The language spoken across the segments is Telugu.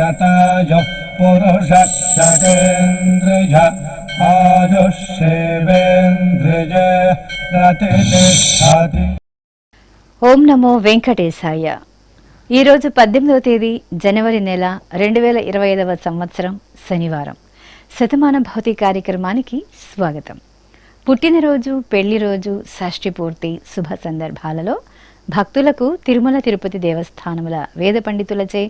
शतायुः पुरुषः शतेन्द्रिय आयुष्येवेन्द्रिय प्रतिष्ठति। ఓం నమో వెంకటేశాయ. ఈరోజు 18వ తేదీ జనవరి నెల 2025వ సంవత్సరం శనివారం. శతమాన భౌతి కార్యక్రమానికి స్వాగతం. పుట్టినరోజు, పెళ్లి రోజు, షష్ఠి పూర్తి శుభ సందర్భాలలో భక్తులకు తిరుమల తిరుపతి దేవస్థానముల వేద పండితులచే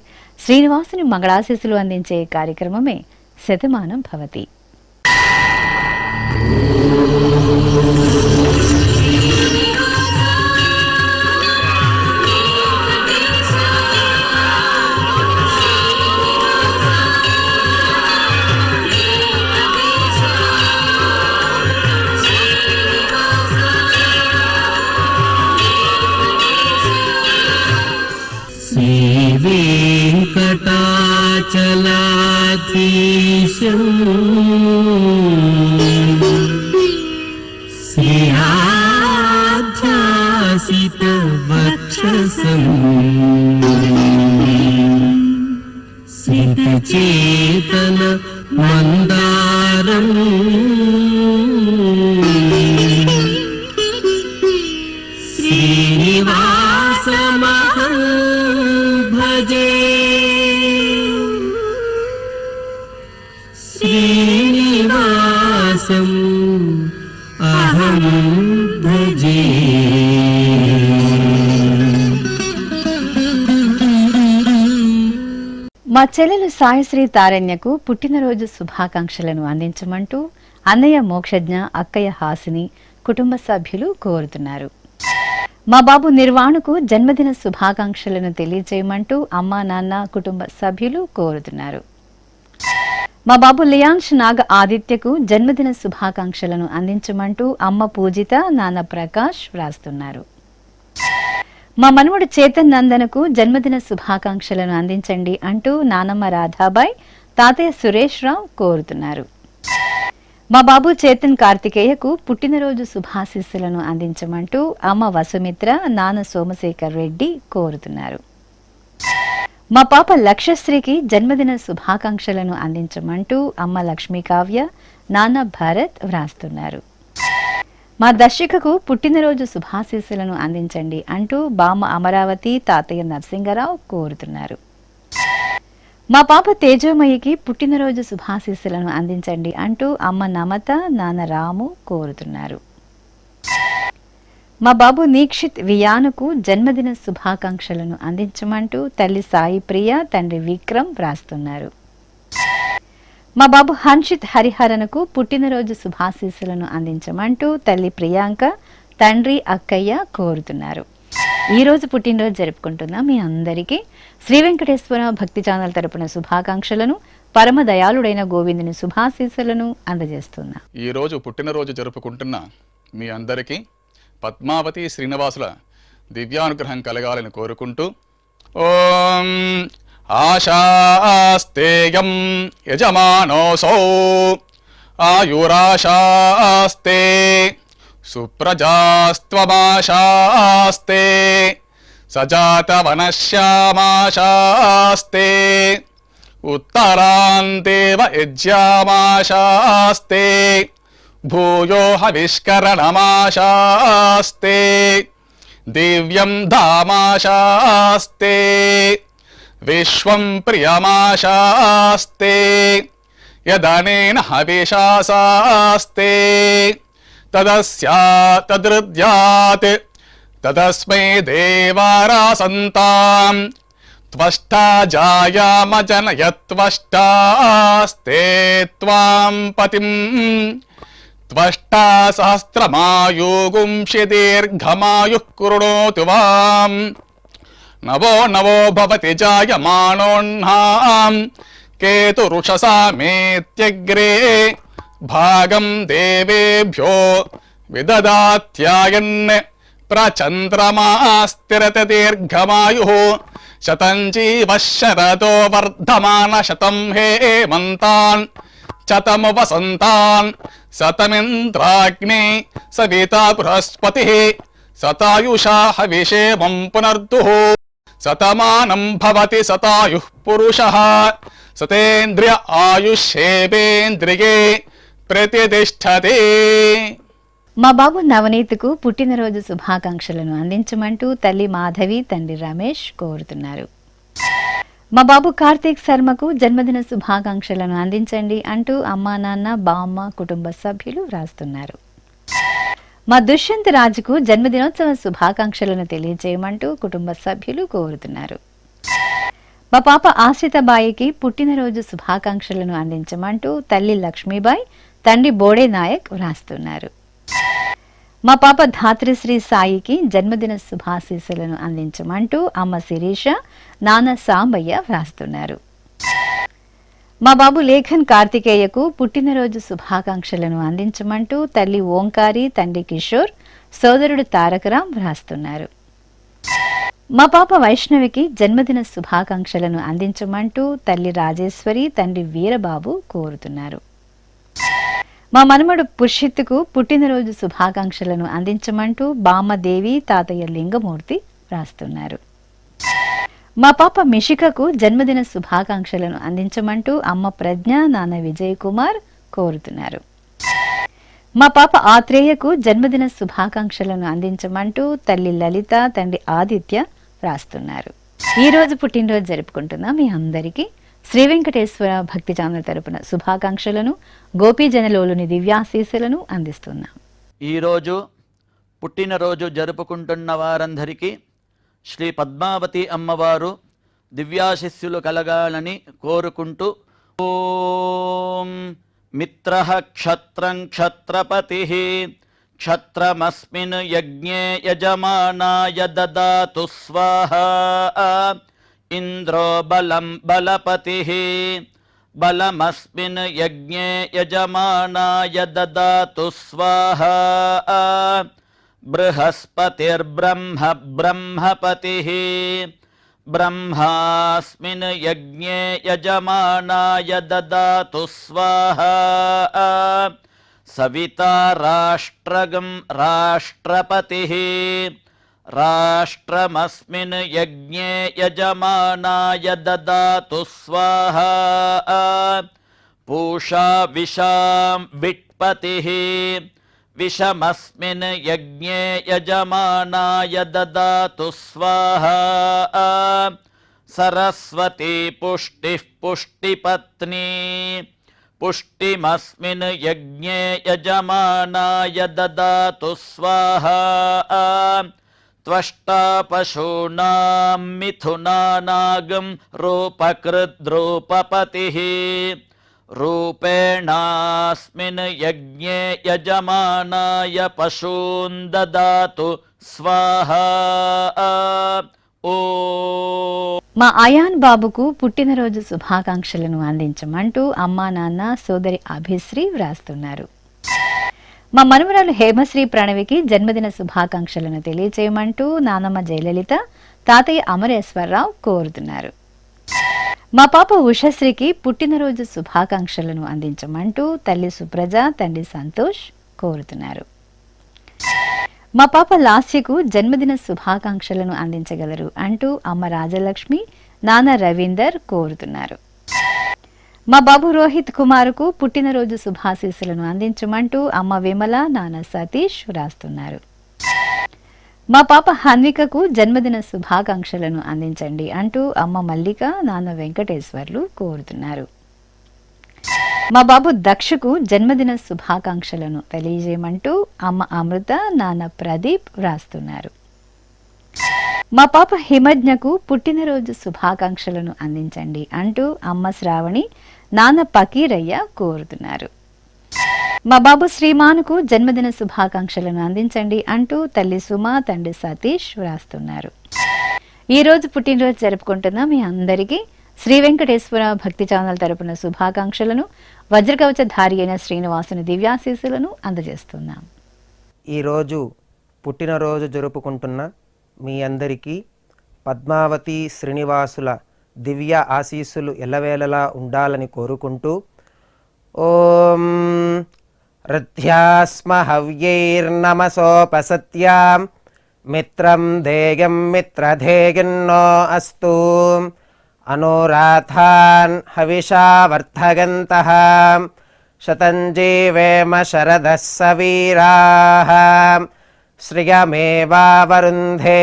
శ్రీనివాసుని మంగళాశీస్సులు అందించే కార్యక్రమమే శతమానం భవతి. वेङ्कटाचलाधीशं श्रीयाध्यासितवक्षसं सिद्धचेतन मन्दारम् श्रीनिवासमहं भजे, श्रीनिवासम् अहं भजे. మా చెల్లెలు సాయశ్రీ తారణ్యకు పుట్టినరోజు శుభాకాంక్షలను అందించమంటూ అన్నయ్య మోక్షజ్ఞ, అక్కయ్య హాసిని కుటుంబ సభ్యులు కోరుతున్నారు. మా బాబు నిర్వాణకు జన్మదిన శుభాకాంక్షలను తెలియజేయమంటూ అమ్మా నాన్న కుటుంబ సభ్యులు కోరుతున్నారు. మా బాబు లియాంష్ నాగ ఆదిత్యకు జన్మదిన శుభాకాంక్షలను అందించమంటూ అమ్మ పూజిత, నాన్న ప్రకాష్ వ్రాస్తున్నారు. మా మనవడు చేతన్ నందనకు జన్మదిన శుభాకాంక్షలను అందించండి అంటూ నానమ్మ రాధాబాయ్, తాతయ్య సురేష్ రావు కోరుతున్నారు. మా బాబు చేతన్ కార్తికేయకు పుట్టినరోజు శుభాశీస్సులను అందించమంటూ అమ్మ వసుమిత్ర, నాన్న సోమశేఖర్ రెడ్డి కోరుతున్నారు. మా పాప లక్ష్యశ్రీకి జన్మదిన శుభాకాంక్షలను అందించమంటూ అమ్మ లక్ష్మీ కావ్య, నాన్న భరత్ వ్రాస్తున్నారు. మా దర్శికకు పుట్టినరోజు శుభాశీస్సులను అందించండి అంటూ బామ్మ అమరావతి, తాతయ్య నరసింగరావు కోరుతున్నారు. మా పాప తేజోమయికి పుట్టినరోజు శుభాశీస్సులను అందించండి అంటూ అమ్మ నమత, నాన్న రాము కోరుతున్నారు. మా బాబు నీక్షిత్ వియానుకు జన్మదిన శుభాకాంక్షలను అందించమంటూ తల్లి సాయి ప్రియ, తండ్రి విక్రమ్ వ్రాస్తున్నారు. మా బాబు హన్షిత్ హరిహరన్కు పుట్టినరోజు శుభాశీస్సులను అందించమంటూ తల్లి ప్రియాంక, తండ్రి అక్కయ్య కోరుతున్నారు. ఈరోజు పుట్టినరోజు జరుపుకుంటున్న మీ అందరికీ శ్రీ వెంకటేశ్వర భక్తి ఛానల్ తరపున శుభాకాంక్షలను, పరమ దయాళుడైన గోవిందుని శుభాశీస్సులను అందజేస్తున్నా. ఈరోజు పుట్టినరోజు జరుపుకుంటున్న మీ అందరికీ పద్మావతి శ్రీనివాసుల దివ్యానుగ్రహం కలగాలని కోరుకుంటూ ఓం ఆశాస్తేయం యజమానోసౌ ఆయురాశాస్తే సుప్రజాస్త్వమాశాస్తే సజాతవనశ్యామాశాస్తే ఉత్తరాంతేవ యజ్యామాశాస్తే భూయో హవిష్కరణమాశాస్తే దివ్యం ధామాశాస్తే విశ్వం ప్రియమాశాస్తే యదనేన హవిషాశాస్తే తదస్యా తదృద్యాత్ తదస్మై దేవారాసంతాం త్వష్టా జాయామజనయత్వష్టాస్తే త్వాం పతిం త్వష్టా సహస్రమాయుగుంషి దీర్ఘమాయుః కృణోతు వాం నవో నవో భవతి జాయమానోన్నాం కేతురుషసా మేత్యగ్రే భాగం దేవేభ్యో విదదాత్యాయన్ ప్రచంద్రమా స్థిరత దీర్ఘమాయుః శతం జీవ శరదో వర్ధమాన శతం హేమంతాన్ శతము వసంతాన్ శతమింద్రాగ్ని సవితా బృహస్పతి శతాయుషా హవిషేమం పునర్దుః శతమానం భవతి శతాయుః పురుషః సతేంద్రియ ఆయుష్యేవేంద్రియే ప్రతిష్టతే. మా బాబు నవనీత్కు పుట్టినరోజు శుభాకాంక్షలను అందించమంటూ తల్లి మాధవి, తండ్రి రమేష్ కోరుతున్నారు. మా బాబు కార్తీక్ శర్మకు జన్మదిన శుభాకాంక్షలను అందించండి అంటూ అమ్మా, నాన్న, బామ్మ, కుటుంబ సభ్యులు వ్రాస్తున్నారు. మా దుష్యంత్ రాజుకు జన్మదినోత్సవ శుభాకాంక్షలను తెలియజేయమంటూ కుటుంబ సభ్యులు కోరుతున్నారు. మా పాప ఆశ్రితబాయికి పుట్టినరోజు శుభాకాంక్షలను అందించమంటూ తల్లి లక్ష్మీబాయి, తండ్రి బోడే నాయక్ వ్రాస్తున్నారు. మా పాప ధాత్రిశ్రీ సాయికి జన్మదిన శుభాశీస్సులను అందించమంటూ అమ్మ శిరీష, నాన్న సాంబయ్య వ్రాస్తున్నారు. మా బాబు లేఖన్ కార్తికేయకు పుట్టినరోజు శుభాకాంక్షలను అందించమంటూ తల్లి ఓంకారి, తండ్రి కిషోర్, సోదరుడు తారకరాం వ్రాస్తున్నారు. మా పాప వైష్ణవికి జన్మదిన శుభాకాంక్షలను అందించమంటూ తల్లి రాజేశ్వరి, తండ్రి వీరబాబు కోరుతున్నారు. మా మనమడు పుష్యిత్తుకు పుట్టినరోజు శుభాకాంక్షలను అందించమంటూ బామ్మదేవి, తాతయ్య లింగమూర్తి వ్రాస్తున్నారు. మా పాప మిషికకు జన్మదిన శుభాకాంక్షలను అందించమంటూ అమ్మ ప్రజ్ఞ, నాన్న విజయ్ కుమార్ కోరుతున్నారు. మా పాప ఆత్రేయకు జన్మదిన శుభాకాంక్షలను అందించమంటూ తల్లి లలిత, తండ్రి ఆదిత్య వ్రాస్తున్నారు. ఈ రోజు పుట్టినరోజు జరుపుకుంటున్న మీ అందరికీ శ్రీ వెంకటేశ్వర భక్తి ఛానల్ తరపున శుభాకాంక్షలను, గోపీజనలోలుని దివ్యాశీస్సులను అందిస్తున్నాం. ఈరోజు పుట్టినరోజు జరుపుకుంటున్న వారందరికీ శ్రీ పద్మావతి అమ్మవారు దివ్యాశిస్సులు కలగాలని కోరుకుంటూ ఓం మిత్రః క్షత్రం క్షత్రపతిః క్షత్రమస్మిన్ యజ్ఞే యజమానాయ దదాతు స్వాహా ఇంద్రో బలం బలపతిః బలమస్మిన్ యజ్ఞే యజమానాయ దదాతు స్వాహా బృహస్పతిర్బ్రహ్మ బ్రహ్మపతిః బ్రహ్మాస్మిన్ యజ్ఞే యజమానాయ దదాతు స్వాహా సవితా రాష్ట్రగం రాష్ట్రపతిః రాష్ట్రమస్మిన్ యజ్ఞే యజమానాయ దదాతు స్వాహా పూషా విషాం విట్పతిః విషమస్మిన్ యజ్ఞే యజమానాయ దదాతు స్వాహా సరస్వతీ పుష్టిః పుష్టిపత్నీ పుష్టిమస్మిన్ యజ్ఞే యజమానాయ దదాతు స్వాహా త్వష్టా పశూనాం మిథునానాగం రూపకృద్రూపపతిః రూపేణాస్మిన్ యజ్ఞే యజమానాయ పశూన్ దదాతు స్వాహా ఓం. మా అయాన్ బాబుకు పుట్టినరోజు శుభాకాంక్షలను అందించమంటూ అమ్మా, నాన్న, సోదరి అభిశ్రీ వ్రాస్తున్నారు. మా మనుమరాలు హేమశ్రీ ప్రణవికి జన్మదిన శుభాకాంక్షలను తెలియచేయమంటూ నానమ్మ జయలలిత, తాతయ్య అమరేశ్వరరావు కోరుతున్నారు. మా పాప ఉషశ్రీకి పుట్టినరోజు శుభాకాంక్షలను అందించమంటూ తల్లి సుప్రజ, తండ్రి సంతోష్ కోరుతున్నారు. మా పాప లాస్యకు జన్మదిన శుభాకాంక్షలను అందించగలరు అంటూ అమ్మ రాజలక్ష్మి, నాన్న రవీందర్ కోరుతున్నారు. మా బాబు రోహిత్ కుమార్కు పుట్టినరోజు శుభాశీస్సులను అందించమంటూ అమ్మ విమల, నాన్న సతీష్ వ్రాస్తున్నారు. మా పాప హన్వికకు జన్మదిన శుభాకాంక్షలను అందించండి అంటూ అమ్మ మల్లిక, నాన్న వెంకటేశ్వర్లు కోరుతున్నారు. మా బాబు దక్షకు జన్మదిన శుభాకాంక్షలను తెలియజేయమంటూ అమ్మ అమృత, నాన్న ప్రదీప్ వ్రాస్తున్నారు. మా పాప హిమజ్ఞకు పుట్టినరోజు శుభాకాంక్షలను అందించండి అంటూ అమ్మ శ్రావణి, నాన్న పకీరయ్య కోరుతున్నారు. మా బాబు శ్రీమానుకు జన్మదిన శుభాకాంక్షలను అందించండి అంటూ తల్లి సుమ, తండ్రి సతీష్ వ్రాస్తున్నారు. ఈ రోజు పుట్టినరోజు జరుపుకుంటున్న మీ అందరికీ శ్రీ వెంకటేశ్వర భక్తి ఛానల్ తరపున శుభాకాంక్షలను, వజ్రకవచధారి అయిన శ్రీనివాసుని దివ్యాశీస్సులను అందజేస్తున్నాం. ఈరోజు పుట్టినరోజు జరుపుకుంటున్న మీ అందరికీ పద్మావతి శ్రీనివాసుల దివ్య ఆశీస్సులు ఎల్లవేళలా ఉండాలని కోరుకుంటూ ఓం రథ్యాస్మ హవ్యైర్నమసోపసత్యాం మిత్రం ధేయం మిత్రధేయిన్నో అస్తు అనురాధాన్ హవిషా వర్ధయంతః శతం జీవేమ శరదः సవీరాः శ్రియమేవావరుంధే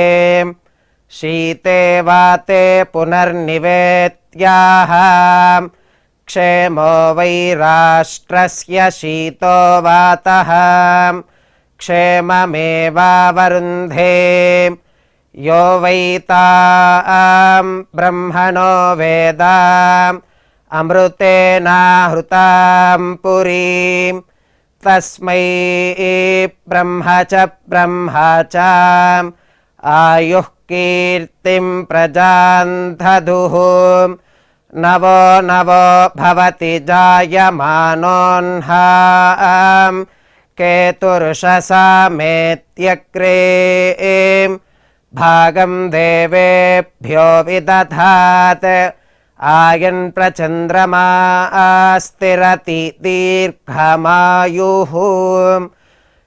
శీతే వాతే పునర్నివేత్యాః క్షేమో వై రాష్ట్రస్య శీతో వాతః క్షేమమేవావరుంధే యో వై తాం బ్రహ్మణో వేద అమృతేనాహృతాం పురీం తస్మై బ్రహ్మ చ ఆయుః కీర్తిం ప్రజాన్ దదుః నవో నవో భవతి జాయమానోన్హాం కేతుర్షసామేత్యగ్రే భాగం దేవేభ్యో విదధాత్ ఆయన్ ప్రచంద్రమా స్థిరతి దీర్ఘమాయుః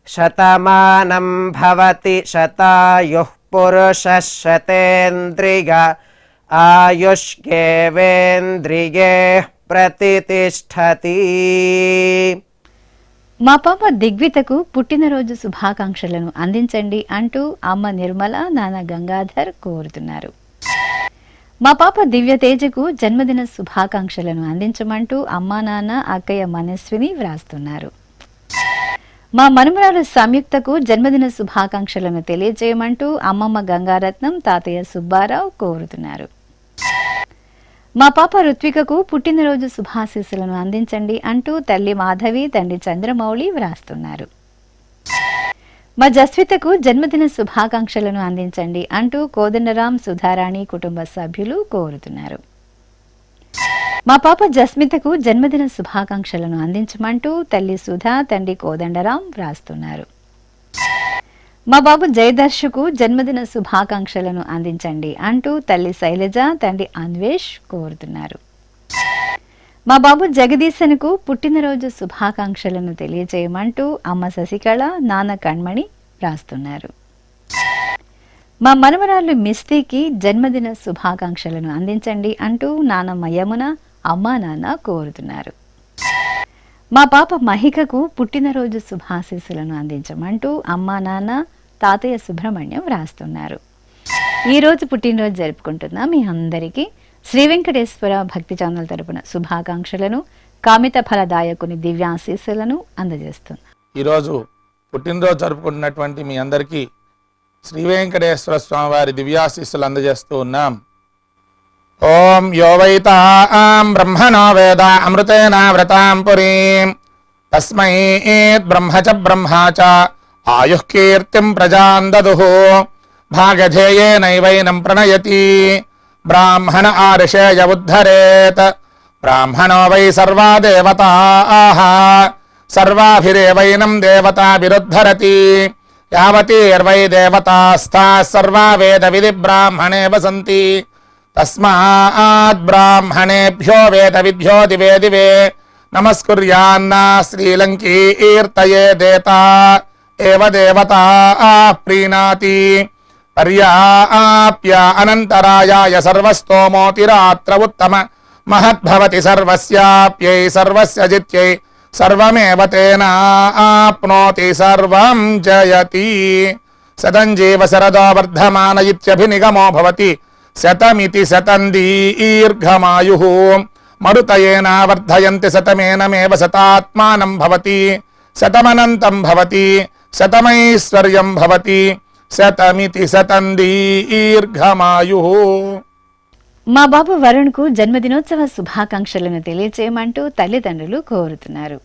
శతమానం భవతి శతాయుః పురుషः శతేంద్రియ ఆయుష్యేవేంద్రియే ప్రతితిష్ఠతి. మా పాప దిగ్వితకు పుట్టినరోజు శుభాకాంక్షలను అందించండి అంటూ అమ్మ నిర్మల, నాన్న గంగాధర్ కోరుతున్నారు. మా పాప దివ్యతేజకు జన్మదిన శుభాకాంక్షలను అందించమంటూ అమ్మా, నాన్న, అక్కయ్య మనస్విని వ్రాస్తున్నారు. మా మనుమరాలు సంయుక్తకు జన్మదిన శుభాకాంక్షలను తెలియజేయమంటూ అమ్మమ్మ గంగారత్నం, తాతయ్య సుబ్బారావు కోరుతున్నారు. మా పాప ఋత్వికకు పుట్టినరోజు శుభాశీస్సులను అందించండి అంటూ తల్లి మాధవి, తండ్రి చంద్రమౌళి వ్రాస్తున్నారు. మా జస్వితకు జన్మదిన శుభాకాంక్షలను అందించండి అంటూ కోదండరాం, సుధారాణి కుటుంబ సభ్యులు కోరుతున్నారు. మా పాప జస్మితకు జన్మదిన శుభాకాంక్షలను అందించమంటూ తల్లి సుధా, తండ్రి కోదండరాం వ్రాస్తున్నారు. మా బాబు జయదర్శకు జన్మదిన శుభాకాంక్షలను అందించండి అంటూ తల్లి శైలజ, తండ్రి అన్వేష్ కోరుతున్నారు. మా బాబు జగదీశన్కు పుట్టినరోజు శుభాకాంక్షలను తెలియజేయమంటూ అమ్మ శశికళ, నాన్న కణ్మణి వ్రాస్తున్నారు. మా మనవరాళ్ళు మిస్టీకి జన్మదిన శుభాకాంక్షలను అందించండి అంటూ నానమ్మ యమున, అమ్మా, నాన్న కోరుతున్నారు. మా పాప మహికకు పుట్టినరోజు శుభాశీస్సులను అందించమంటూ అమ్మా, నాన్న, తాతయ్య సుబ్రహ్మణ్యం వ్రాస్తున్నారు. ఈరోజు పుట్టినరోజు జరుపుకుంటున్న మీ అందరికీ శ్రీ వెంకటేశ్వర భక్తి ఛానల్ తరపున శుభాకాంక్షలను, కామిత ఫలదాయకుని దివ్యాశీస్సులను అందజేస్తున్నా. ఈరోజు పుట్టినరోజు జరుపుకుంటున్నటువంటి మీ అందరికీ శ్రీ వెంకటేశ్వర స్వామివారి దివ్యాశీస్సులు అందజేస్తూ ఉన్నాం. ఓం యో వైతాం బ్రహ్మణో వేద అమృతేన వ్రతాం పురీం తస్మై బ్రహ్మ చ ఆయుః కీర్తిం ప్రజాన్ దదుః భాగధేయేనైవైనం ప్రణయతి బ్రాహ్మణ ఆర్షేయ ఉద్ధరేత్ బ్రాహ్మణో వై సర్వా దేవతాః సర్వాభిరేవైనం దేవతాభిరుద్ధరతి యావతీర్వై దేవతాస్తాః సర్వా వేద విధి బ్రాహ్మణే వసంతి తస్మాత్ బ్రాహ్మణేభ్యో వేద విద్యో దివే దివే నమస్కుర్యాన్నా శ్రీలంకీర్తయే దేతా ఏవ దేవతా ప్రీణాతి పర్యాప్య అనంతరాయాయ సర్వస్తోమోతిరాత్ర ఉత్తమ మహద్భవతి సర్వస్యాప్యై సర్వస్య జిత్యై సర్వమేవ తేనాప్నోతి సర్వం జయతి శతం జీవ శరదో వర్ధమాన ఇత్యభినిగమో భవతి శతమితి శతం దీర్ఘమాయుః మరుతయేనా వర్ధయంతి శతమేనమేవ శతాత్మానం భవతి శతమనంతం భవతి శతమైశ్వర్యం భవతి శతమితి శతం దీర్ఘమాయుః. మా బాబు వరుణ్కు జన్మదినోత్సవ శుభాకాంక్షలను తెలియచేయమంటూ తల్లిదండ్రులు కోరుతున్నారు.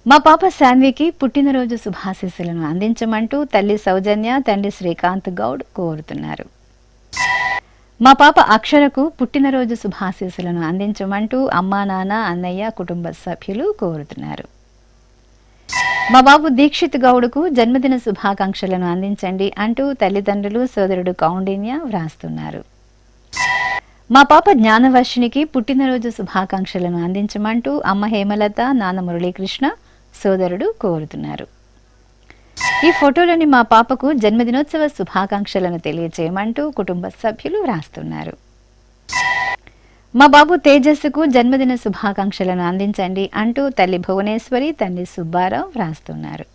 మా పాప శాన్వికి పుట్టినరోజు శుభాశీస్సులను అందించమంటూ తల్లి సౌజన్య, తండ్రి శ్రీకాంత్ గౌడ్ కోరుతున్నారు. మా పాప అక్షరకు పుట్టినరోజు శుభాశీస్సులను అందించమంటూ అమ్మా, నాన్న, అన్నయ్య కుటుంబ సభ్యులు కోరుతున్నారు. మా బాబు దీక్షిత్ గౌడ్కు జన్మదిన శుభాకాంక్షలను అందించండి అంటూ తల్లిదండ్రులు, సోదరుడు కౌండిన్య వ్రాస్తున్నారు. మా పాప జ్ఞానవర్షినికి పుట్టినరోజు శుభాకాంక్షలను అందించమంటూ అమ్మ హేమలత, నాన్న మురళీకృష్ణ, సోదరుడు కోరుతున్నారు. ఈ ఫోటోలోని మా పాపకు జన్మదినోత్సవ శుభాకాంక్షలను తెలియచేయమంటూ కుటుంబ సభ్యులు వ్రాస్తున్నారు. మా బాబు తేజస్సుకు జన్మదిన శుభాకాంక్షలను అందించండి అంటూ తల్లి భువనేశ్వరి, తండ్రి సుబ్బారావు వ్రాస్తున్నారు.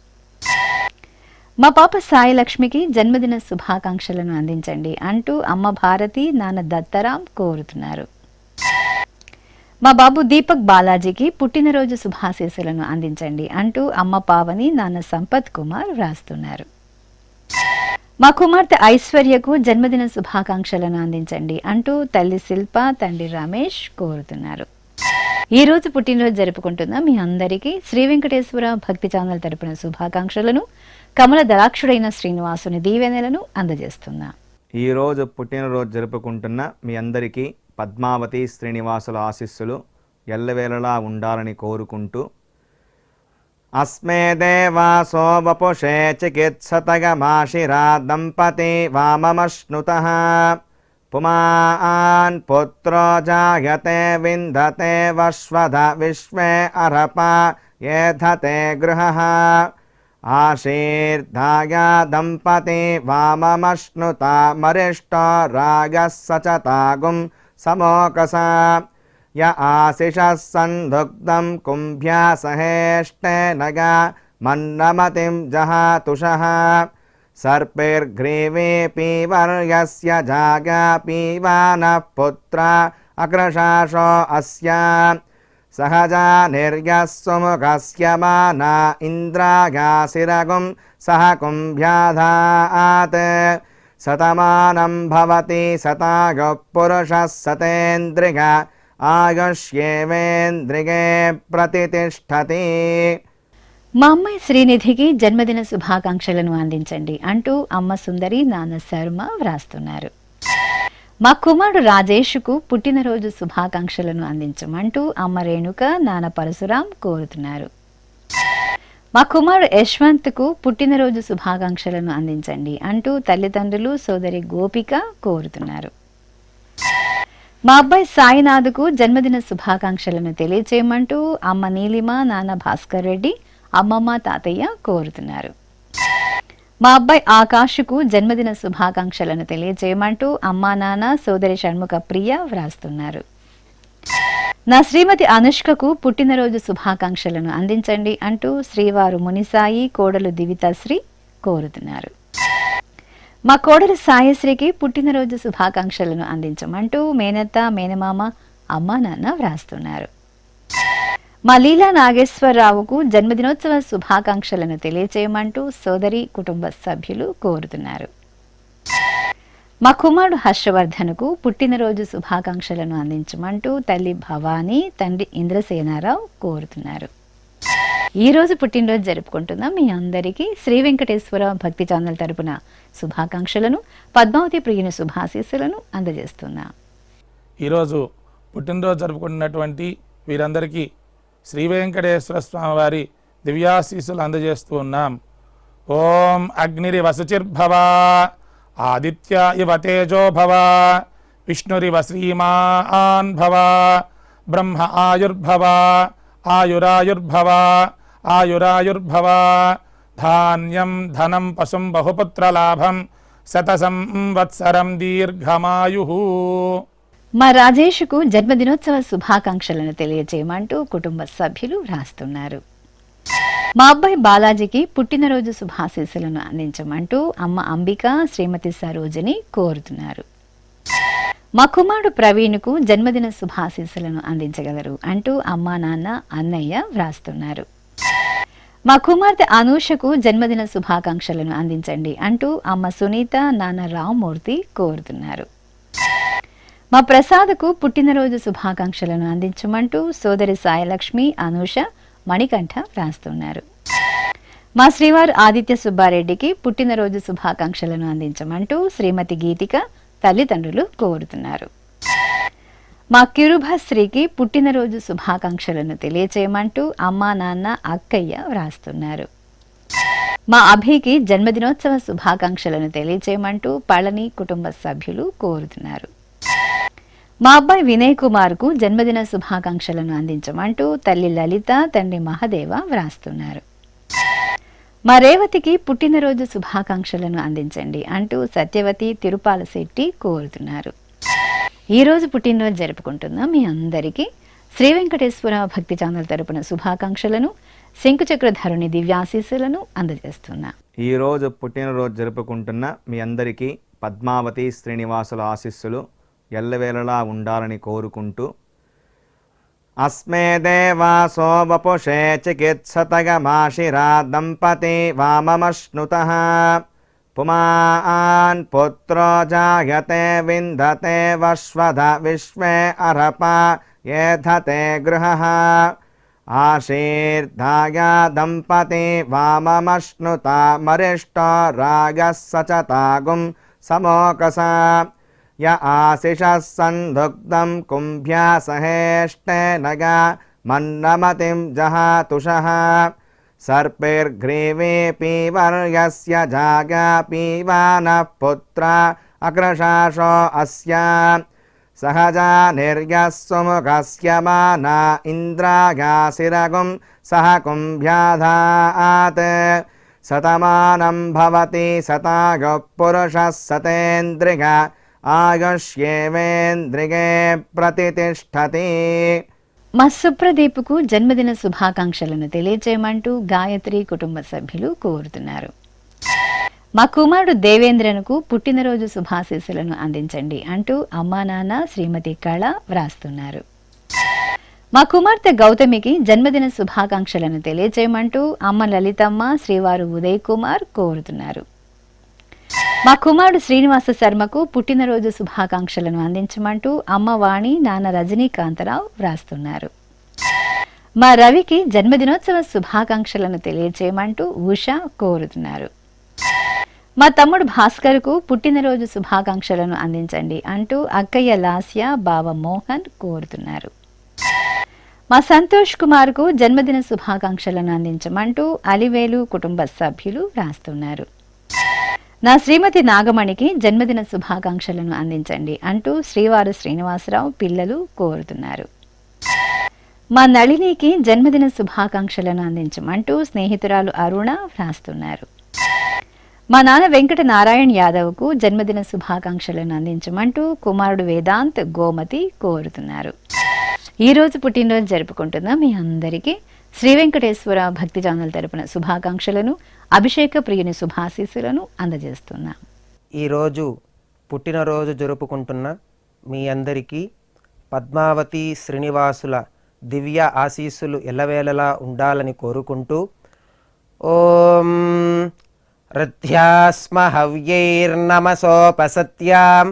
మా పాప సాయిలక్ష్మికి జన్మదిన శుభాకాంక్షలను అందించండి అంటూ అమ్మ భారతి, నాన్న దత్తరాం కోరుతున్నారు. మా బాబు దీపక్ బాలాజీకి పుట్టినరోజు శుభాశీస్సులను అందించండి అంటూ అమ్మ పావని, నాన్న సంపత్ కుమార్ వ్రాస్తున్నారు. మా కుమార్తె ఐశ్వర్యకు జన్మదిన శుభాకాంక్షలను అందించండి అంటూ తల్లి శిల్ప, తండ్రి రమేష్ కోరుతున్నారు. ఈ రోజు పుట్టినరోజు జరుపుకుంటున్న మీ అందరికీ శ్రీ వెంకటేశ్వర భక్తి ఛానల్ తరపున శుభాకాంక్షలను, కమల దళాక్షుడైన శ్రీనివాసుని దీవెనలను అందజేస్తున్నా. ఈరోజు పుట్టినరోజు జరుపుకుంటున్న మీ అందరికీ పద్మావతి శ్రీనివాసుల ఆశీస్సులు ఎల్లవేళలా ఉండాలని కోరుకుంటూ, అస్మే దేవాసో వపుషే చికిత్సతగమాశిరా దంపతి వామమశ్నుతః పుమాన్ పుత్రో జాయతే విందతే వశ్వధ విశ్వే అర్హప ఏధతే గృహః ఆశీర్ధాయ దంపతి వామమశ్నుత మరిష్టో రాగः సచతాగుం సమోకస య ఆశిషः సందుగ్ధం కుంభ్యా సహేష్టేనగా మన్నమతిం జహాతుషః సర్పైర్గ్రీవే పీవర్యస్య జాగా పీవానః పుత్ర అగ్రశాసో అస్య సహజా నిర్యస్సుముఖస్య మానా ఇంద్రాగాసిరగుం సహ కుంభ్యాధాత్ శతమానం భవతి శతాయుః పురుషः శతేంద్రియ ఆయుష్యేవేంద్రిగే ప్రతితిష్ఠతి. మా అమ్మాయి శ్రీనిధికి జన్మదిన శుభాకాంక్షలను అందించండి అంటూ అమ్మ సుందరి, నాన్న శర్మ వ్రాస్తున్నారు. మా కుమారుడు రాజేష్కు పుట్టినరోజు శుభాకాంక్షలను అందించమంటూ అమ్మ రేణుక, నాన్న పరశురాం కోరుతున్నారు. మా కుమారుడు యశ్వంత్కు పుట్టినరోజు శుభాకాంక్షలను అందించండి అంటూ తల్లిదండ్రులు, సోదరి గోపిక కోరుతున్నారు. మా అబ్బాయి సాయినాథ్కు జన్మదిన శుభాకాంక్షలను తెలియచేయమంటూ అమ్మ నీలిమ, నాన్న భాస్కర్ రెడ్డి, అమ్మమ్మ, తాతయ్య కోరుతున్నారు. మా అబ్బాయి ఆకాష్కు జన్మదిన శుభాకాంక్షలను తెలియచేయమంటూ అమ్మా, నాన్న, సోదరి షణ్ముఖ ప్రియ వ్రాస్తున్నారు. నా శ్రీమతి అనుష్కకు పుట్టినరోజు శుభాకాంక్షలను అందించండి అంటూ శ్రీవారు మునిసాయి, కోడలు దివితాశ్రీ కోరుతున్నారు. మా కోడలు సాయశ్రీకి పుట్టినరోజు శుభాకాంక్షలను అందించమంటూ మేనత్త, మేనమామ, అమ్మా, నాన్న వ్రాస్తున్నారు. మా లీలా నాగేశ్వరరావుకు జన్మదినోత్సవ శుభాకాంక్షలను తెలియచేయమంటూ సోదరి, కుటుంబ సభ్యులు కోరుతున్నారు. మా కుమారుడు హర్షవర్ధన్కు పుట్టినరోజు శుభాకాంక్షలను అందించమంటూ తల్లి భవానీ, తండ్రి ఇంద్రసేనారావు కోరుతున్నారు. ఈ రోజు పుట్టినరోజు జరుపుకుంటున్న మీ అందరికీ శ్రీ వెంకటేశ్వర భక్తి ఛానల్ తరపున శుభాకాంక్షలను, పద్మావతి ప్రియుని శుభాశీస్సులను అందజేస్తున్నా. ఈరోజు పుట్టినరోజు జరుపుకుంటున్నటువంటి వీరందరికీ శ్రీ వెంకటేశ్వర స్వామి వారి దివ్యాశీస్సులు అందజేస్తూ ఉన్నాం. ఓం అగ్నిరివ శుచిర్భవ, ఆదిత్య ఇవ తేజో భవ, విష్ణురివ శ్రీమాన్ భవ, బ్రహ్మ ఆయుర్భవ, ఆయురాయుర్భవ, ఆయురాయుర్భవ, ధాన్యం ధనం పశుం బహుపుత్రలాభం, శతసం వత్సరం దీర్ఘమాయుః. మా రాజేష్కు జన్మదినోత్సవ శుభాకాంక్షలను తెలియచేయమంటూ కుటుంబ సభ్యులు వ్రాస్తున్నారు. మా అబ్బాయి బాలాజీకి పుట్టినరోజు శుభాశీస్సులను అందించమంటూ అమ్మ అంబిక, శ్రీమతి సరోజిని కోరుతున్నారు. మా కుమారుడు ప్రవీణ్కు జన్మదిన శుభాశీస్సులను అందించగలరు అంటూ అమ్మా, నాన్న, అన్నయ్య వ్రాస్తున్నారు. మా కుమార్తె అనూషకు జన్మదిన శుభాకాంక్షలను అందించండి అంటూ అమ్మ సునీత, నాన్న రామ్మూర్తి కోరుతున్నారు. మా ప్రసాద్కు పుట్టినరోజు శుభాకాంక్షలను అందించమంటూ సోదరి సాయలక్ష్మి, అనూష, మణికంఠ వ్రాస్తున్నారు. మా శ్రీవారు ఆదిత్య సుబ్బారెడ్డికి పుట్టినరోజు శుభాకాంక్షలను అందించమంటూ శ్రీమతి గీతిక, తల్లిదండ్రులు కోరుతున్నారు. మా కిరుభశ్రీకి పుట్టినరోజు శుభాకాంక్షలను తెలియచేయమంటూ అమ్మా, నాన్న, అక్కయ్య వ్రాస్తున్నారు. మా అభికి జన్మదినోత్సవ శుభాకాంక్షలను తెలియచేయమంటూ పళని కుటుంబ సభ్యులు కోరుతున్నారు. మా అబ్బాయి వినయ్ కుమార్కు జన్మదిన శుభాకాంక్షలను అందించమంటూ తల్లి లలిత, తండ్రి మహదేవ వ్రాస్తున్నారు. మా రేవతికి పుట్టినరోజు శుభాకాంక్షలను అందించండి అంటూ సత్యవతి తిరుపాల శెట్టి కోరుతున్నారు. ఈరోజు పుట్టినరోజు జరుపుకుంటున్న మీ అందరికీ శ్రీ వెంకటేశ్వర భక్తి ఛానల్ తరపున శుభాకాంక్షలను, శంకుచక్రధరుని దివ్యాశీస్సులను అందజేస్తున్నా. ఈరోజు పుట్టినరోజు జరుపుకుంటున్న మీ అందరికీ పద్మావతి శ్రీనివాసుల ఆశీస్సులు ఎల్లవేళలా ఉండాలని కోరుకుంటూ అస్మే దేవాసో వపుషే చికిత్సతగమాశిరా దంపతి వామమశ్నుతః పుమాన్ పుత్రో జాయతే విందతే వశ్వధ విశ్వే అర్హప ఏధతే గృహః ఆశీర్దాయ దంపతి వామమశ్నుత మరిష్టో రాగः సచతాగుం సమోకస య ఆశిషः సందుగ్ధం కుంభ్యా సహేష్టేనగా మన్నమతిం జహాతుషః సర్పైర్గ్రీవే పీవర్యస్య జాగా పీవానః పుత్ర అగ్రశాసో అస్య సహజా నిర్యः సుముఖస్య మానా ఇంద్రాగాసిరగుం సహ కుంభ్యాధాత్ శతమానం భవతి శతాయుః పురుషः శతేంద్రియ ఆయుష్యేవేంద్రిగే ప్రతితిష్ఠతి. మా సుప్రదీప్కు జన్మదిన శుభాకాంక్షలను తెలియజేయమంటూ గాయత్రి కుటుంబ సభ్యులు కోరుతున్నారు. మా కుమారుడు దేవేంద్రనుకు పుట్టినరోజు శుభాశీస్సులను అందించండి అంటూ అమ్మా నాన్న శ్రీమతి కళ వ్రాస్తున్నారు. మా కుమార్తె గౌతమికి జన్మదిన శుభాకాంక్షలను తెలియజేయమంటూ అమ్మ లలితమ్మ, శ్రీవారు ఉదయ్ కుమార్ కోరుతున్నారు. మా కుమారుడు శ్రీనివాస శర్మకు పుట్టినరోజు శుభాకాంక్షలను అందించమంటూ అమ్మ వాణి, నాన్న రజనీకాంతరావు వ్రాస్తున్నారు. మా రవికి జన్మదినోత్సవ శుభాకాంక్షలను తెలియజేయమంటూ ఉష కోరుతున్నారు. మా తమ్ముడు భాస్కర్కు పుట్టినరోజు శుభాకాంక్షలను అందించండి అంటూ అక్కయ్య లాస్య, బావ మోహన్ కోరుతున్నారు. మా సంతోష్ కుమార్కు జన్మదిన శుభాకాంక్షలను అందించమంటూ అలివేలు కుటుంబ సభ్యులు వ్రాస్తున్నారు. నా శ్రీమతి నాగమణికి జన్మదిన శుభాకాంక్షలను అందించండి అంటూ శ్రీవారు శ్రీనివాసరావు పిల్లలు కోరుతున్నారు. మా నళినికి జన్మదిన శుభాకాంక్షలను అందించమంటూ స్నేహితురాలు అరుణ వ్రాస్తున్నారు. మా నాన్న వెంకట నారాయణ్ యాదవ్కు జన్మదిన శుభాకాంక్షలను అందించమంటూ కుమారుడు వేదాంత్, గోమతి కోరుతున్నారు. ఈరోజు పుట్టినరోజు జరుపుకుంటున్న మీ అందరికీ శ్రీ వెంకటేశ్వర భక్తి ఛానల్ తరపున శుభాకాంక్షలను, అభిషేక ప్రియుని శుభాశీస్సులను అందజేస్తున్నాం. ఈరోజు పుట్టినరోజు జరుపుకుంటున్న మీ అందరికీ పద్మావతి శ్రీనివాసుల దివ్య ఆశీస్సులు ఎల్లవేళలా ఉండాలని కోరుకుంటూ ఓం రథ్యాస్మ హవ్యైర్నమసోపసత్యాం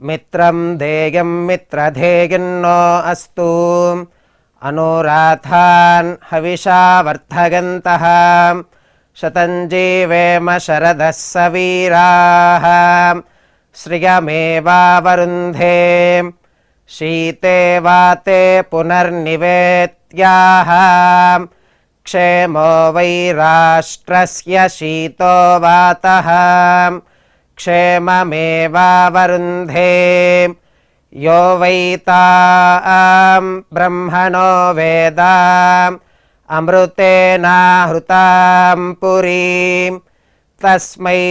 మిత్రం దేయం మిత్రధేయన్నో అస్తు అనురాధాన్ హవిషా వర్ధగంతః శతంజీవేమ శరదः సవీరాः శ్రియమేవావరుంధే శీతే వాతే పునర్నివేత్యాః క్షేమో వై రాష్ట్రస్య శీతో వాతః క్షేమమేవావరుంధే యో వైతాం బ్రహ్మణో వేద అమృతేనాహృతాం పురీం తస్మై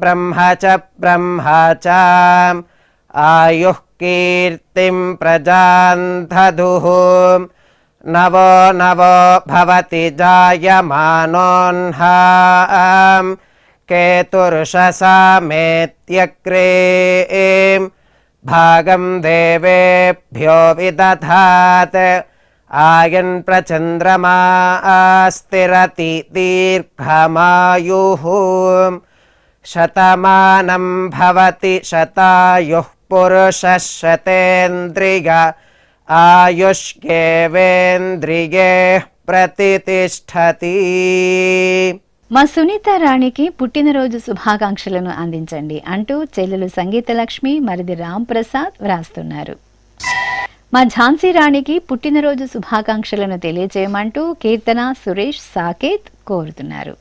బ్రహ్మ చ ఆయుః కీర్తిం ప్రజాన్ దదుః నవో నవో భవతి జాయమానోన్హాం కేతుర్షసామేత్యగ్రే భాగం దేవేభ్యో విదధాత్ ఆయన్ ప్రచంద్రమా స్థిరతి దీర్ఘమాయుః శతమానం భవతి శతాయుః పురుషः శతేంద్రియ ఆయుష్యేవేంద్రియే ప్రతితిష్ఠతి. మా సునీత రాణికి పుట్టినరోజు శుభాకాంక్షలను అందించండి అంటూ చెల్లెలు సంగీతలక్ష్మి, మరిది రామ్ ప్రసాద్ వ్రాస్తున్నారు. మా ఝాన్సీ రాణికి పుట్టినరోజు శుభాకాంక్షలను తెలియజేయమంటూ కీర్తన, సురేష్, సాకేత్ కోరుతున్నారు.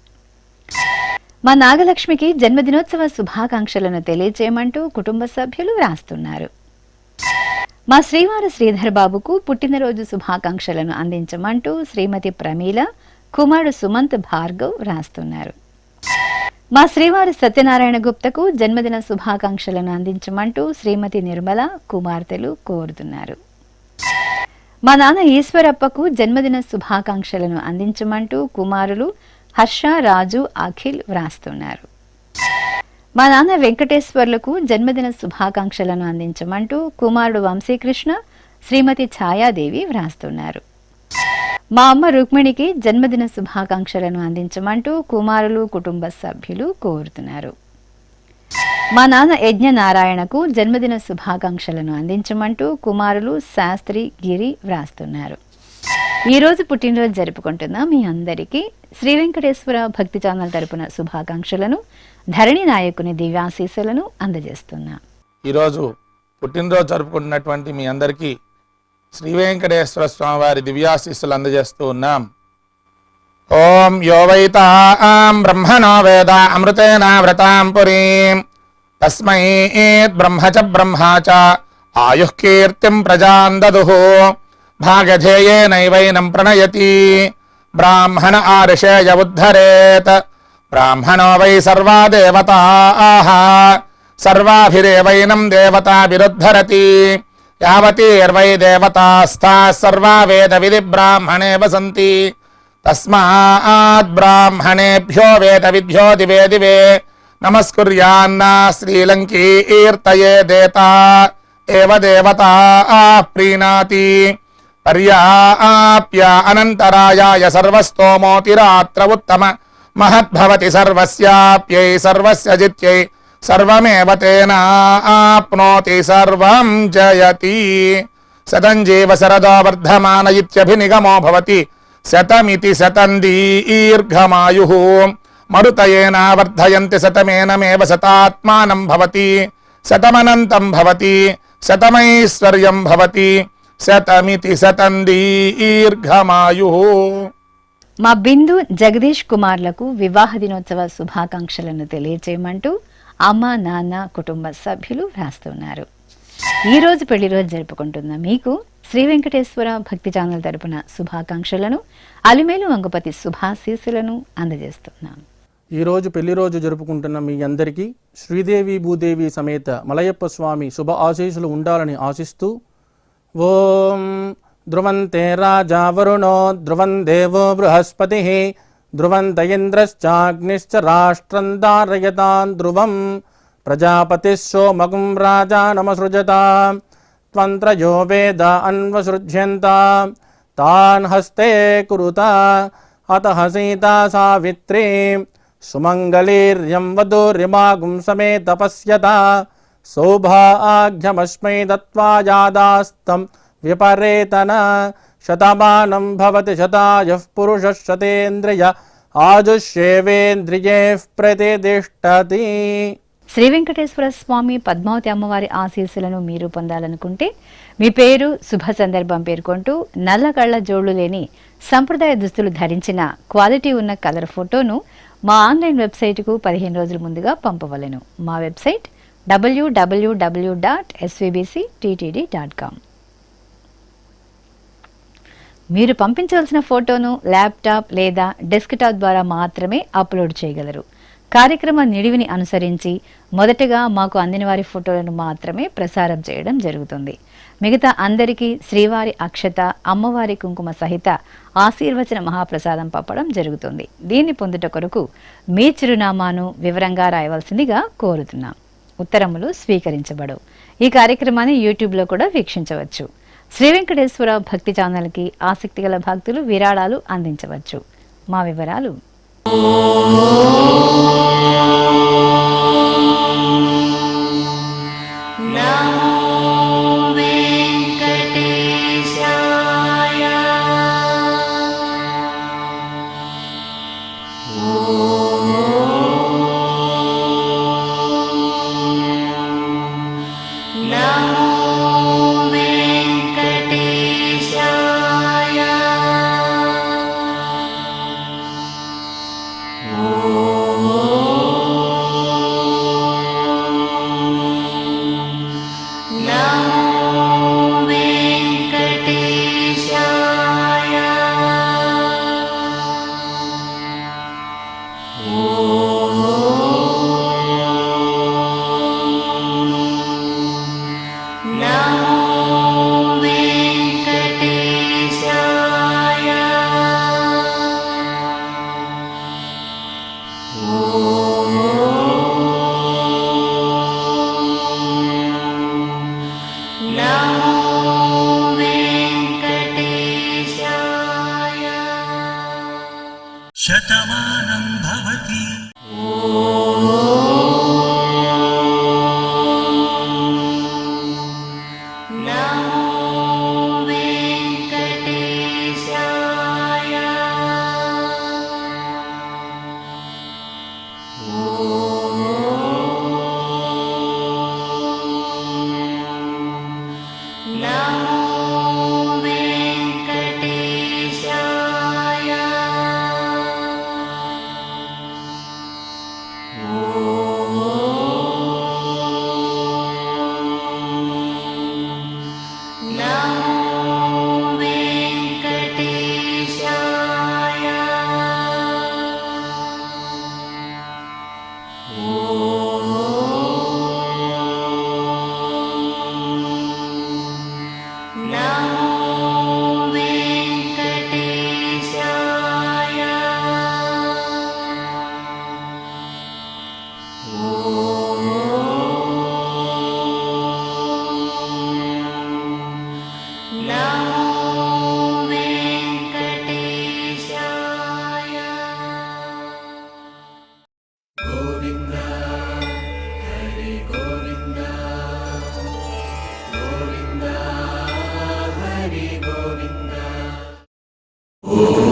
మా నాగలక్ష్మికి జన్మదినోత్సవ శుభాకాంక్షలను తెలియజేయమంటూ కుటుంబ సభ్యులు వ్రాస్తున్నారు. మా శ్రీవారు శ్రీధర్ బాబుకు పుట్టినరోజు శుభాకాంక్షలను అందించమంటూ శ్రీమతి ప్రమీల, కుమారుడు సుమంత్ భార్గవ్ వ్రాస్తున్నారు. మా శ్రీవారి సత్యనారాయణ గుప్తకు జన్మదిన శుభాకాంక్షలను అందించమంటూ శ్రీమతి నిర్మల కుమార్తెలు కోరుతున్నారు. మా నాన్న ఈశ్వరప్పకు జన్మదిన శుభాకాంక్షలను అందించమంటూ కుమారులు హర్ష, రాజు, అఖిల్ వ్రాస్తున్నారు. మా నాన్న వెంకటేశ్వర్లకు జన్మదిన శుభాకాంక్షలను అందించమంటూ కుమారుడు వంశీకృష్ణ, శ్రీమతి ఛాయాదేవి వ్రాస్తున్నారు. మా అమ్మ రుక్మిణికి జన్మదిన శుభాకాంక్షలను అందించమంటూ కుమారులు, కుటుంబ సభ్యులు కోరుతున్నారు. మా నాన్న యజ్ఞనారాయణకు జన్మదిన శుభాకాంక్షలను అందించమంటూ కుమారులు శాస్త్రి, గిరి వ్రాస్తున్నారు. ఈరోజు పుట్టినరోజు జరుపుకుంటున్న మీ అందరికీ శ్రీ వెంకటేశ్వర భక్తి ఛానల్ తరపున శుభాకాంక్షలను, ధరణి నాయకుని దివ్యాశీస్సులను అందజేస్తున్నా. ఈరోజు పుట్టినరోజు జరుపుకుంటున్నటువంటి మీ అందరికీ శ్రీ వెంకటేశ్వర స్వామి వారి దివ్యాశీస్సులు అందజేస్తూ ఉన్నాం. ఓం యో వైతాం బ్రహ్మణో వేద అమృతేన వ్రతాం పురీం తస్మై బ్రహ్మ చ బ్రహ్మా చ ఆయుః కీర్తిం ప్రజాం దదుః భాగధేయేనైవైనం ప్రణయతి బ్రాహ్మణ ఆర్షేయ ఉద్ధరేత్ బ్రాహ్మణో వై సర్వా దేవతాః సర్వాభిరేవైనం దేవతాభిరుద్ధరతి యావతీర్వై దేవతాస్థాః సర్వా వేద విధి బ్రాహ్మణే వసంతి తస్మాత్ బ్రాహ్మణేభ్యో వేద విద్యో దివే దివే నమస్కుర్యాన్నా శ్రీలంకీర్తయే దేతా ఏవ దేవతా ప్రీణాతి పర్యాప్య అనంతరాయాయ సర్వస్తోమోతిరాత్ర ఉత్తమ మహద్భవతి సర్వస్యాప్యై సర్వస్య జిత్యై సర్వమేవ తేనాప్నోతి సర్వం జయతి శతం జీవ శరదో వర్ధమాన ఇత్యభినిగమో భవతి శతమితి శతం దీర్ఘమాయుః మరుతయేన వర్ధయంతి శతమేనమేవ శతాత్మానం భవతి శతమనంతం భవతి శతమైశ్వర్యం భవతి శతమితి శతం దీర్ఘమాయుః. మా బిందు, జగదీష్ కుమార్లకు వివాహ దినోత్సవ శుభాకాంక్షలను తెలియచేయమంటూ అమ్మ, నాన్న, కుటుంబ సభ్యులు వ్రాస్తున్నారు. ఈరోజు పెళ్లి రోజు జరుపుకుంటున్న మీకు శ్రీ వెంకటేశ్వర భక్తి ఛానల్ తరపున శుభాకాంక్షలను, అలిమేలు వంగపతి శుభాశీస్సులను అందజేస్తున్నాం. ఈరోజు పెళ్లి రోజు జరుపుకుంటున్న మీ అందరికీ శ్రీదేవి భూదేవి సమేత మలయప్ప స్వామి శుభ ఆశీస్సులు ఉండాలని ఆశిస్తూ ఓం ధ్రువంతే రాజా వరుణో ధ్రువం దేవో బృహస్పతి ధ్రువంత ఇంద్రశ్చాగ్నిశ్చ రాష్ట్రం ధారయతాన్ ధ్రువం ప్రజాపతిः సోమగుం రాజానమసృజతాం త్వంత్రయో వేద అన్వసృజ్యంతాం తాన్ హస్తే కురుతా అతః సీతా సావిత్రీ సుమంగళీర్యం వధూరిమాగుం సమేత పశ్యత సౌభాగ్యమస్మై దత్వా యాదాస్తం విపరేతన శతమానం భవతి శతాయుః పురుషः శతేంద్రియ ఆజుష్యేవేంద్రియైః ప్రతిష్ఠతి. శ్రీ వెంకటేశ్వర స్వామి పద్మావతి అమ్మవారి ఆశీస్సులను మీరు పొందాలనుకుంటే మీ పేరు, శుభ సందర్భం పేర్కొంటూ నల్ల కళ్ళ జోళ్లు లేని సంప్రదాయ దుస్తులు ధరించిన క్వాలిటీ ఉన్న కలర్ ఫోటోను మా ఆన్లైన్ వెబ్సైట్కు 15 రోజుల ముందుగా పంపవలెను. మా వెబ్సైట్ www.svbcttd.com. మీరు పంపించవలసిన ఫోటోను ల్యాప్టాప్ లేదా డెస్క్టాప్ ద్వారా మాత్రమే అప్లోడ్ చేయగలరు. కార్యక్రమ నిడివిని అనుసరించి మొదటగా మాకు అందిన వారి ఫోటోలను మాత్రమే ప్రసారం చేయడం జరుగుతుంది. మిగతా అందరికీ శ్రీవారి అక్షత, అమ్మవారి కుంకుమ సహిత ఆశీర్వచన మహాప్రసాదం పంపడం జరుగుతుంది. దీన్ని పొందుట కొరకు మీ చిరునామాను వివరంగా రాయవలసిందిగా కోరుతున్నాం. ఉత్తరములు స్వీకరించబడవు. ఈ కార్యక్రమాన్ని యూట్యూబ్లో కూడా వీక్షించవచ్చు. శ్రీ వెంకటేశ్వర భక్తి ఛానల్కి ఆసక్తి గల భక్తులు విరాళాలు అందించవచ్చు. మా వివరాలు ఓ ఓ